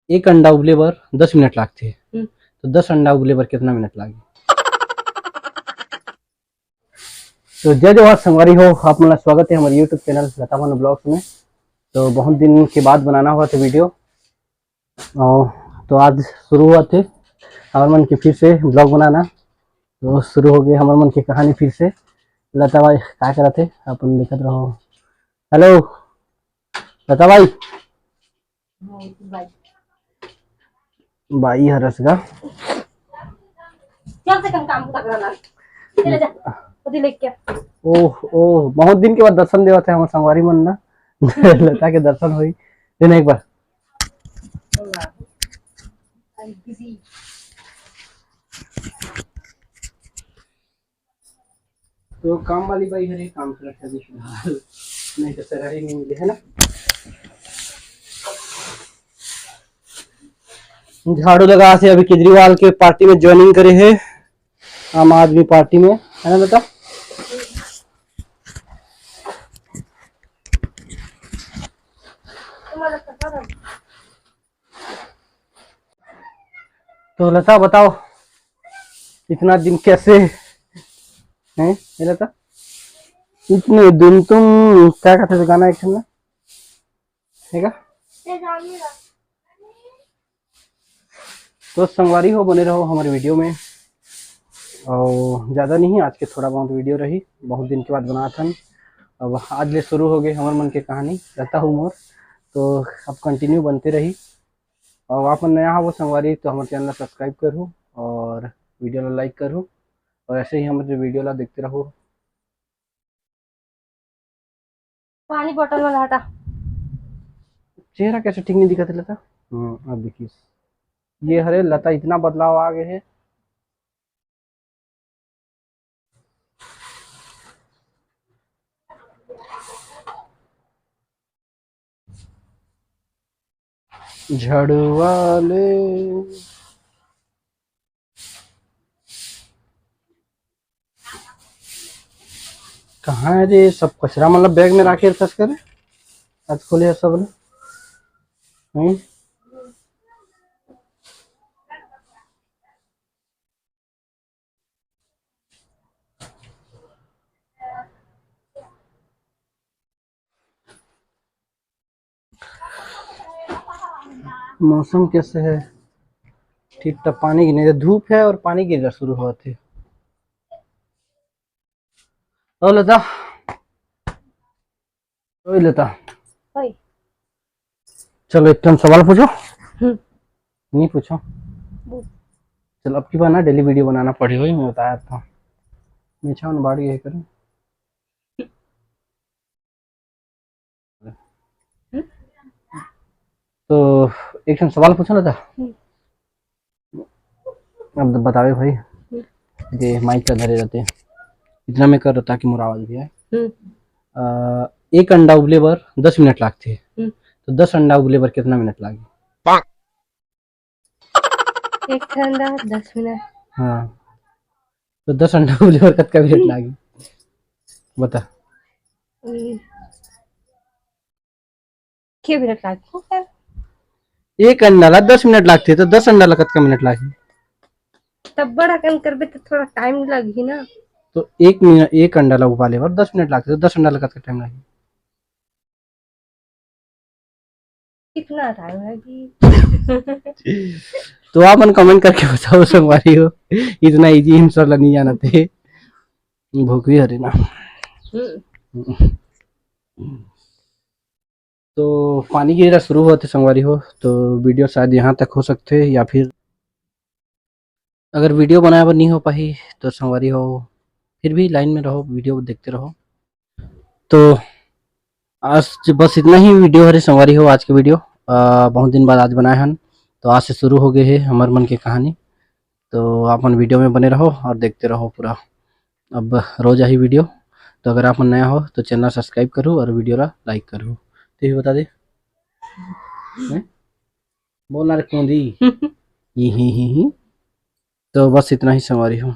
एक अंडा उबले बर 10 मिनट लागथे तो 10 अंडा उबले बर कितना मिनट लागी? तो जय जवाहर संगवारी हो, आप मेरा स्वागत है हमारे यूट्यूब चैनल लता मन ब्लॉग्स में। तो बहुत दिन के बाद बनाना हुआ था वीडियो, और तो आज शुरू हुआ थे हमारे मन के फिर से ब्लॉग बनाना। तो शुरू हो गए हमारे मन की कहानी फिर से। लता भाई क्या कर रहे थे अपन देखते रहो। हेलो लता भाई। बाई हरस का चल से काम करना चले जा ओदी लेके। ओह ओह, बहुत दिन के बाद दर्शन देवा थे हमारे संगवारी मन ना। लता के दर्शन हुई दिन एक बार। तो काम वाली बाई हरे काम कर रखा है नहीं तो सैलरी नहीं मिले है ना। झाड़ू लगा से अभी केजरीवाल के पार्टी में ज्वाइनिंग करे है, आम आदमी पार्टी में, है ना बेटा। तो लता बताओ इतना दिन कैसे हैं लता? इतने दिन तुम क्या कहते थे गाना एक ना है का? तो संगवारी हो, बने रहो हमारे वीडियो में। और ज़्यादा नहीं, आज के थोड़ा बहुत वीडियो रही, बहुत दिन के बाद बनाया था। अब आज ले शुरू हो गए हमारे मन की कहानी लता हूँ मोर। तो अब कंटिन्यू बनते रही। और आप नया हो वो संगवारी तो हमारे चैनल सब्सक्राइब करूँ और वीडियो ला लाइक करूँ, और ऐसे ही हमारे वीडियो ला देखते रहो। पानी बोतल में हटा। चेहरा कैसे ठीक नहीं दिखा लता? अब देखिए ये हरे लता इतना बदलाव आ गए है। झाड़ू वाले कहाँ है रे? सब कचरा मतलब बैग में रखे सच करे आज खोले सब ने। मौसम कैसे है? ठीक तो पानी की नहीं, धूप है और पानी गिरना शुरू हुआ थे। ओ लता, ओ लता, ओए चलो एक सवाल पूछो। नहीं पूछो। चलो अब की बार ना डेली वीडियो बनाना पड़ी हुई, मैं बताया था मीठा बाड़ी है करें। तो एक सवाल पूछो ना था। अब बतावे भाई ये माइक का धरे रहते इतना में कर ताकि मोर आवाज भी आए। एक अंडा उबले बर 10 मिनट लागते तो 10 अंडा उबले बर कितना मिनट लागी? एक ठंडा 10 मिनट। हाँ तो 10 अंडा उबले बर कितना मिनट लागी बता। के मिनट लागो एक अंडा ला 10 मिनट लागते तो 10 अंडा ला कितना मिनट लागी? तब बड़ा कम करबे तो थोड़ा टाइम लगी ना। तो एक मिनट एक अंडा ला उबाले बर 10 मिनट लागते तो 10 अंडा ला कितना टाइम लागी? कितना टाइम लगी? तो आप मन कमेंट करके बताओ संगवारी हो, इतना इजी आंसर ला नहीं जाना थे। भूख भी हरे ना। तो पानी गिरना शुरू हुआ थे संगवारी हो, तो वीडियो शायद यहाँ तक हो सकते, या फिर अगर वीडियो बनाया पर नहीं हो पाई तो संगवारी हो फिर भी लाइन में रहो, वीडियो देखते रहो। तो आज बस इतना ही वीडियो हरे संगवारी हो, आज की वीडियो बहुत दिन बाद आज बनाए हन। तो आज से शुरू हो गए है हमारे मन की कहानी। तो आप मन वीडियो में बने रहो और देखते रहो पूरा। अब रोज आई वीडियो, तो अगर आप मन नया हो तो चैनल सब्सक्राइब करो और वीडियो ला लाइक करो। तो ये बता दे बोलना रे क्यों दी। ही। तो बस इतना ही संगवारी हो।